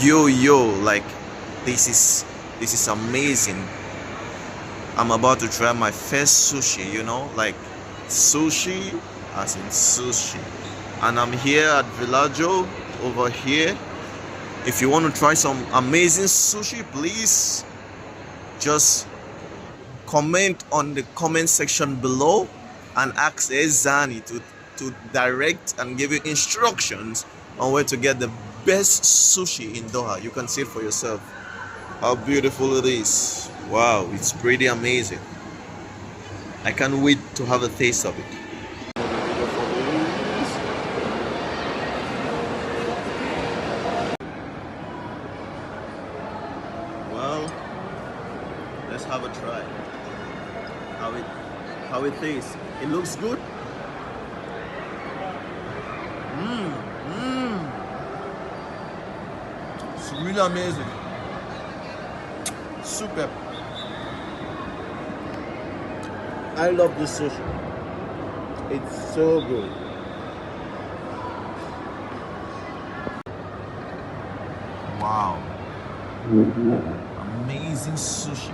Yo, like this is amazing. I'm about to try my first sushi, like sushi as in sushi. And I'm here at Villaju over here. If you want to try some amazing sushi, please just comment on the comment section below and ask EZEANI to direct and give you instructions on where to get the best sushi in Doha. You can see it for yourself how beautiful it is. Wow, it's pretty amazing. I can't wait to have a taste of it. Well, let's have a try. How it tastes. It looks good. It's really amazing. Super. I love this sushi. It's so good. Wow. Amazing sushi.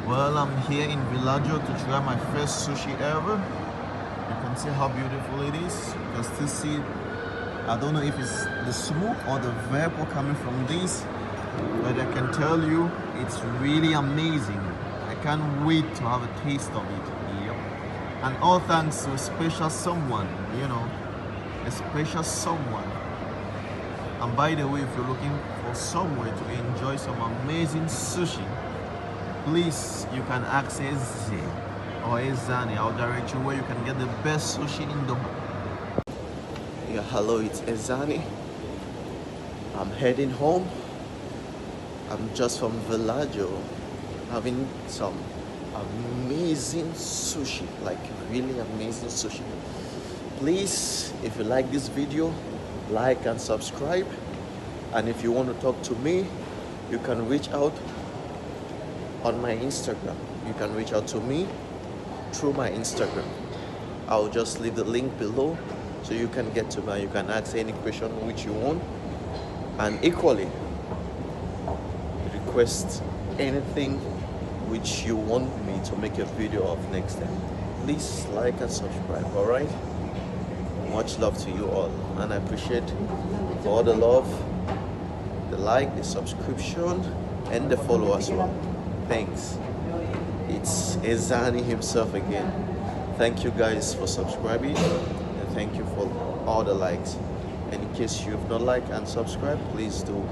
Well, I'm here in Villaju to try my first sushi ever. You can see how beautiful it is. You can still see, I don't know if it's the smoke or the vapor coming from this, but I can tell you it's really amazing. I can't wait to have a taste of it. Yep. And all thanks to a special someone, a special someone. And by the way, if you're looking for somewhere to enjoy some amazing sushi, please, you can access or EZEANI. I'll direct you where you can get the best sushi in Doha. Yeah, hello, it's EZEANI. I'm heading home. I'm just from Villaju, having some amazing sushi, like really amazing sushi. Please, if you like this video, like and subscribe. And if you want to talk to me, you can reach out on my Instagram. You can reach out to me through my Instagram. I'll just leave the link below so you can get to me. You can ask any question which you want, and equally request anything which you want me to make a video of next time. Please like and subscribe. All right, much love to you all, and I appreciate all the love, the like, the subscription, and the follow as well. Thanks. It's EZEANI himself again. Thank you guys for subscribing, and thank you for all the likes. And in case you've not liked and subscribed, please do